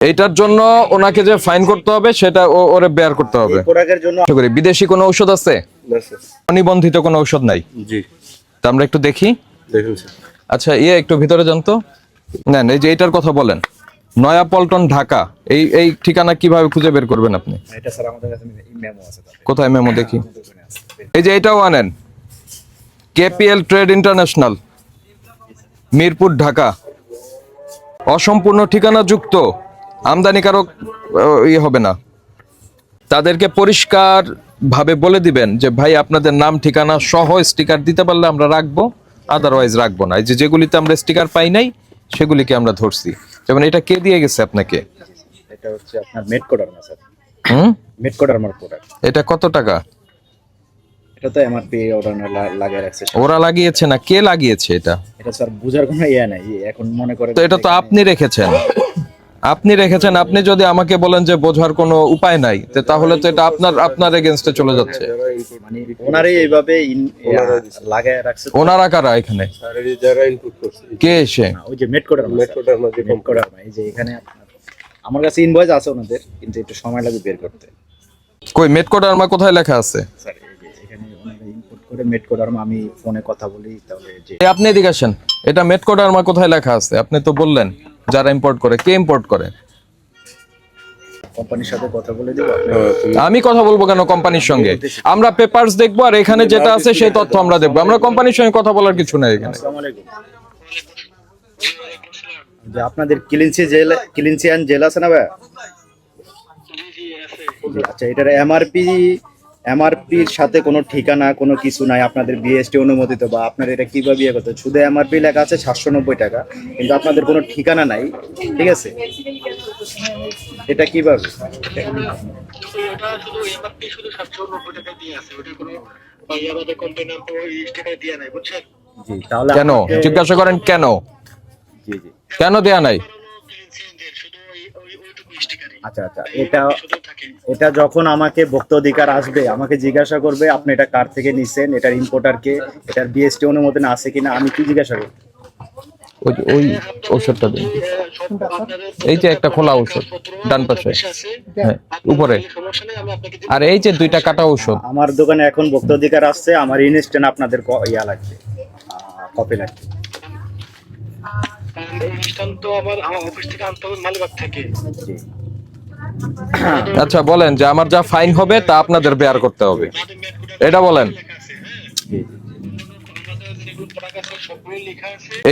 এইটার জন্য ওনাকে যে ফাইন করতে হবে সেটা ওরে বেয়ার করতে হবে। প্রোডাক্টের জন্য বিদেশি কোনো ঔষধ আছে? অনিবন্ধিত কোনো ঔষধ নাই? জি তা আমরা একটু দেখি। দেখুন স্যার। আচ্ছা একটু ভিতরে যান তো। নেন এই যে এইটার কথা বলেন, নয়া পল্টন ঢাকা, এই ঠিকানা কিভাবে খুঁজে বের করবেন আপনি? এটা স্যার আমাদের কাছে মেমো আছে। কোথায় মেমো দেখি? এই যে এটাও আনেন, KPL trade international, Mirpur Dhaka, অসম্পূর্ণ ঠিকানা যুক্ত, আমদানিকারক হবে না। তাদেরকে পরিষ্কার ভাবে বলে দিবেন যে ভাই আপনাদের নাম ঠিকানা সহ স্টিকার দিতে পারলে আমরা রাখবো, আদারওয়াইজ রাখবো না। এই যে যেগুলিতে আমরা স্টিকার পাই নাই সেগুলিকে আমরা ধরছি। যেমন এটা কে দিয়ে গেছে আপনাকে? এটা হচ্ছে আপনার মেডকোডারমা স্যার। মেডকোডারমার প্রোডাক্ট। এটা কত টাকা? এটা তো এমআরপি ওরা লাগিয়ে রাখছে। ওরা লাগিয়েছে না, কে লাগিয়েছে এটা? এটা স্যার বুঝার কোনো ইয়া নাই। এখন মনে করে তো এটা তো আপনি রেখেছেন, আপনি যদি আমাকে বলেন যে বোঝার কোনো উপায় নাই, তাহলে তো এটা আপনার এগেইনস্টে চলে যাচ্ছে। মানে ওনারই এইভাবে লাগায় রাখছে। ওনারা কারা এখানে? যারা ইনপুট করছে। কে এসে? ওই যে মেডকোডারমা এই যে এখানে আমার কাছে ইনভয়েস আছে ওনাদের, কিন্তু একটু সময় লাগবে বের করতে। কই মেডকোডারমা কোথায় লেখা আছে? স্যার এই যে এখানে ওনারা ইনপুট করে মেডকোডারমা, আমি ফোনে কথা বলি তাহলে যে আপনি এদিকে আসেন, এটা মেডকোডারমা কোথায় লেখা আছে? আপনি তো বললেন যারা ইম্পোর্ট করে, কে ইম্পোর্ট করে? কোম্পানির সাথে কথা বলে দিব। আমি কথা বলবো কেন কোম্পানির সঙ্গে? আমরা পেপারস দেখবো আর এখানে যেটা আছে সেই তথ্য আমরা দেখবো। আমরা কোম্পানির সঙ্গে কথা বলার কিছু নাই এখানে। আসসালামু আলাইকুম। যে আপনাদের ক্লিনসিয়ান জেল আছে না ভাই? আচ্ছা, এটার এমআরপির সাথে কোনো ঠিকানা কোনো কিছু নাই, আপনাদের বিএসটি অনুমোদিত, বা আপনার এটা কিভাবে ইয়ে করতে? শুধু এমআরপি লেখা আছে 790 টাকা, কিন্তু আপনাদের কোনো ঠিকানা নাই। ঠিক আছে, এটা কিভাবে? জি, তাহলে কেন জিজ্ঞাসা করেন কেন? জি জি কেন দেয়া নাই? আচ্ছা আচ্ছা, এটা যখন আমাকে ভোক্তা অধিকার আসবে, আমাকে জিজ্ঞাসা করবে আপনি এটা কার থেকে নিছেন, এটার ইম্পোর্টারকে, এটার বিএসটি অনুমোদন আছে কিনা, আমি কি জিজ্ঞাসা করব? ওই ঔষধটা দিন। এই যে একটা খোলা ঔষধ ডান পাশে, হ্যাঁ উপরে, আর এই যে দুইটা কাটা ঔষধ। আমার দোকানে এখন ভোক্তা অধিকার আসছে, আমার ইনস্ট্যান্ট আপনাদের ইয়া লাগবে, কপি লাগবে। জি। আচ্ছা বলেন যে আমার যা ফাইন হবে তা আপনাদের বেয়ার করতে হবে, এটা বলেন।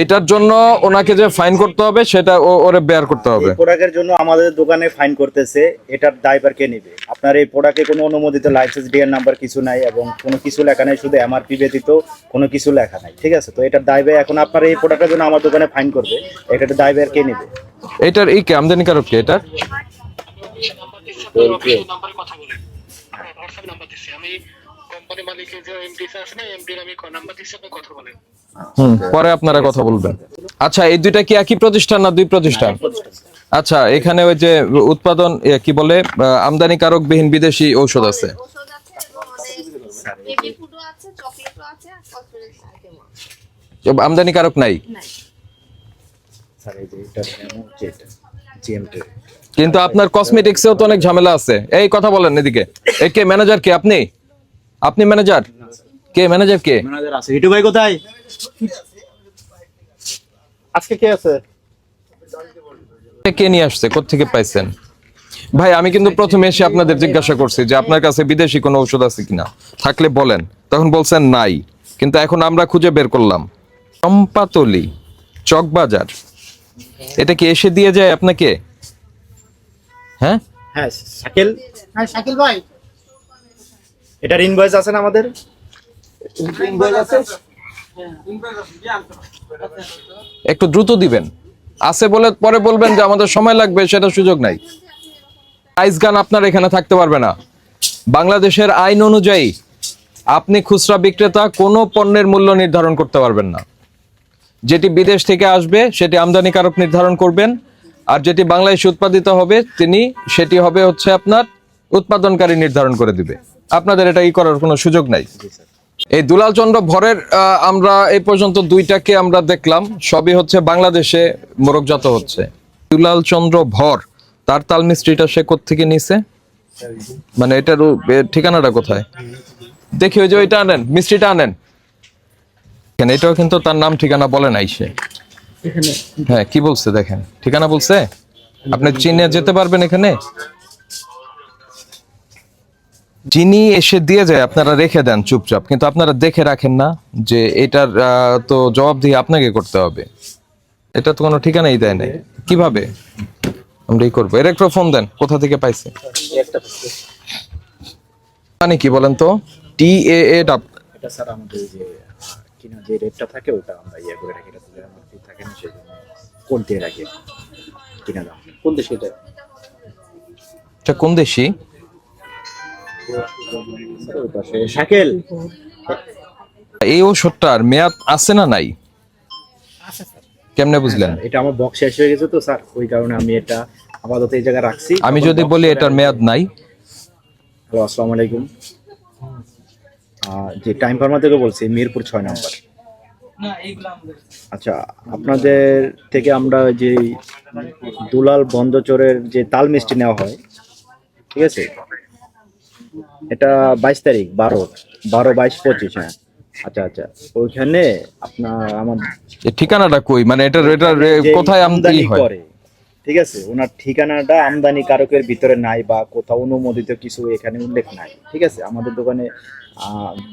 এইটার জন্য ওনাকে যে ফাইন করতে হবে সেটা ওরে বেয়ার করতে হবে। প্রোডাক্টের জন্য আমাদের দোকানে ফাইন করতেছে, এটার দায়ভার কে নেবে? আপনার এই প্রোডাক্টে কোনো অনুমোদিত লাইসেন্স ডিএন নাম্বার কিছু নাই, এবং কোনো কিছু লেখা নাই, শুধু এমআরপি ব্যতীত কোনো কিছু লেখা নাই। ঠিক আছে, তো এটার দায়ভার এখন আপনার এই প্রোডাক্টের জন্য আমার দোকানে ফাইন করবে, এটার দায়ভার কে নেবে? এটার এই কে আমদানিকারক কে? এটার পরে আপনারা কথা বলবেন। আচ্ছা এই দুইটা কি একই প্রতিষ্ঠান না দুই প্রতিষ্ঠান? আচ্ছা এখানে ওই যে উৎপাদন কি বলে আমদানিকারক বিহীন বিদেশি ঔষধ আছে, আমদানিকারক নাই, কিন্তু আপনার কসমেটিক্সেও তো অনেক ঝামেলা আছে। এই কথা বলেন এদিকে। এই কে ম্যানেজার? কে আপনি? আপনি ম্যানেজার? কে ম্যানেজার? কে ম্যানেজার আছে? হিটু ভাই কোথায়? আজকে কে আছে? কে নিয়ে আসছে? কোত্থেকে পাইছেন? ভাই আমি কিন্তু প্রথমে এসে আপনাদের জিজ্ঞাসা করছি যে আপনার কাছে বিদেশি কোনো ঔষধ আছে কিনা, থাকলে বলেন। তখন বলছেন নাই, কিন্তু এখন আমরা খুঁজে বের করলাম। চম্পাতলি চকবাজার, এটা কি এসে দিয়ে যায় আপনাকে? হ্যাঁ হ্যাঁ শাকিল, হ্যাঁ শাকিল ভাই, এটার ইনভয়েস আছে না আমাদের? একটু দ্রুত দিবেন, আছে বলে পরে বলবেন যে আমাদের সময় লাগবে, সেটা সুযোগ নাই। প্রাইস গান আপনার এখানে থাকতে পারবে না। বাংলাদেশের আইন অনুযায়ী আপনি খুচরা বিক্রেতা কোনো পণ্যের মূল্য নির্ধারণ করতে পারবেন না। যেটি বিদেশ থেকে আসবে সেটি আমদানিকারক নির্ধারণ করবেন, আর যেটি বাংলাদেশে উৎপাদিত হবে সেটি হবে হচ্ছে আপনার উৎপাদনকারী নির্ধারণ করে দিবে। আপনাদের এটা করার কোনো সুযোগ নাই। এই দুলাল চন্দ্র ভরের আমরা এই পর্যন্ত দুইটাকে আমরা দেখলাম, সবই হচ্ছে বাংলাদেশে মোড়কজাত হচ্ছে। দুলাল চন্দ্র ভর তার তাল মিস্ত্রিটা সে কোত্থেকে নিছে? মানে এটার ঠিকানাটা কোথায়? দেখি ওই যে ওইটা আনেন, মিস্ত্রিটা আনেন। কেন এটাও কিন্তু তার নাম ঠিকানা বলে নাই সে। হ্যাঁ কি বলছে দেখেন, ঠিকানা বলছে। আপনি চিনে যেতে পারবেন এখানে? যিনি এসে দিয়ে যায় আপনারা রেখে দেন চুপচাপ, কিন্তু আপনারা দেখে রাখেন না যে এটার তো জবাবদিহি আপনাকে করতে হবে। এটা তো কোনো ঠিকানাই দেয় নাই, কিভাবে আমরা এই করবো? এর একটা ফোন দেন, কোথা থেকে পাইছে? মানে কি বলেন তো? TAA এটা স্যার আমাদের যে কিনা যে রেটটা থাকে ওটা আমরা ইয়ে করে রাখি, এটা তো আমার থাকে না, সেই জন্য কোড দিয়ে রাখি কিনা দাম। কোন দেশে এটা? এটা কোন দেশি? শাকেল, এই ওষুধটার মেয়াদ আছে না নাই? কেমনে বুঝলেন? এটা আমার বক্স শেষ হয়ে গেছে তো স্যার, ওই কারণে আমি এটা আপাতত এই জায়গায় রাখছি। আমি যদি বলি এটার মেয়াদ নাই? হ্যালো, আসসালামু আলাইকুম। যে টাইম ফার্মা থেকে বলছি, মিরপুর 6 নম্বর। আচ্ছা, আপনাদের থেকে আমরা যে দুলাল বন্দচরের যে তাল মিষ্টি নেওয়া হয়, ঠিক আছে, এটা 22 তারিখ, 12, 22, 25, হ্যাঁ। আচ্ছা আচ্ছা, ওইখানে আপনার আমার এই ঠিকানাটা কই? মানে এটার যে কোথায় আমদানি হয়? করে, ঠিক আছে, ওনার ঠিকানাটা আমদানি কারকের ভিতরে নাই বা কোথাও অনুমোদিত কিছু এখানে উল্লেখ নাই, ঠিক আছে। আমাদের দোকানে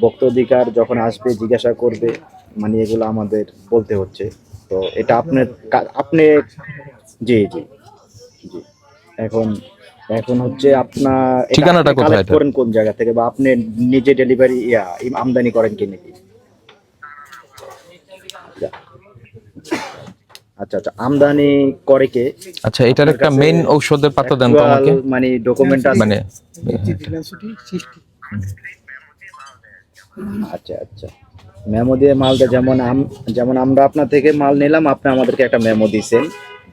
ভোক্তা অধিকার যখন আসবে জিজ্ঞাসা করবে, মানে এগুলো আমাদের বলতে হচ্ছে। তো এটা আপনি জি জি জি এখন এখন হচ্ছে আপনার এটা ঠিকানাটা আপনি কোথায় collect এটা? করেন কোন জায়গা থেকে, বা আপনি নিজে ডেলিভারি আমদানি করেন কি নাকি? আচ্ছা আচ্ছা, আমদানি করে কে? আচ্ছা, এটার একটা আপনার মেইন কাছে ঔষধের পাতা দেন তো আমাকে। actual মানে ডকুমেন্ট আছে? মানে আচ্ছা আচ্ছা, মেমো দিয়ে মালটা যেমন আমরা আপনার থেকে মাল নিলাম, আপনি আমাদেরকে একটা মেমো দিয়েছেন,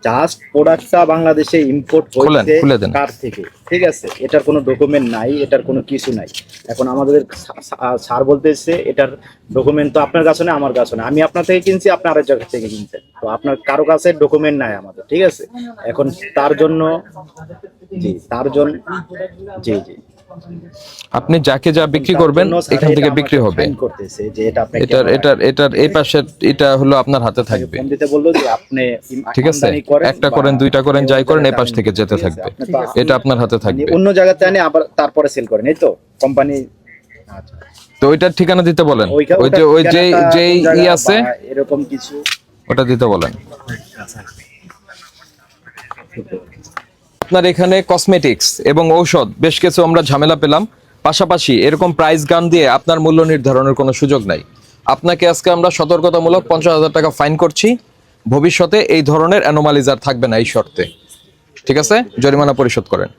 জাস্ট প্রোডাক্টটা বাংলাদেশে ইম্পোর্ট হয়েছে খুলে দেন। কার থেকে, ঠিক আছে। এটার কোনো ডকুমেন্ট নাই, এটার কোনো কিছু নাই। এখন আমাদের স্যার বলতেছে এটার ডকুমেন্ট তো আপনার কাছে না, আমার কাছে না। আমি আপনার থেকে কিনছি, আপনি আরেক জায়গা থেকে কিনছেন, তো আপনার কারো কাছে ডকুমেন্ট নাই আমাদের, ঠিক আছে। এখন তার জন্য জি জি আপনি যাকে যা বিক্রি করবেন এখান থেকে বিক্রি হবে। করতেছে যে এটা আপনি এটার এই পাশে এটা হলো আপনার হাতে থাকবে, ফোন দিতে বললো যে আপনি ঠিক আছে। আমদানি করেন একটা বা করেন, দুইটা করেন, যাই করেন এই পাশ থেকে যেতে ঠিক আছে, থাকবে। আপনি তো এটা আপনার হাতে আপনি থাকবে। অন্য জায়গাতে আনে আবার তারপরে সেল করেন, এই তো কোম্পানি। আচ্ছা, তো ওইটার ঠিকানা দিতে বলেন। ওই যে আছে এরকম কিছু ওটা দিতে বলেন। আপনার এখানে কসমেটিক্স এবং ঔষধ বেশ কিছু আমরা ঝামেলা পেলাম, পাশাপাশি এরকম প্রাইস গান দিয়ে আপনার মূল্য নির্ধারণের কোনো সুযোগ নাই। আপনাকে আজকে আমরা সতর্কতামূলক 50,000 টাকা ফাইন করছি। ভবিষ্যতে এই ধরনের অ্যানোমালিজ আর থাকবে না, এই শর্তে, ঠিক আছে। জরিমানা পরিশোধ করেন।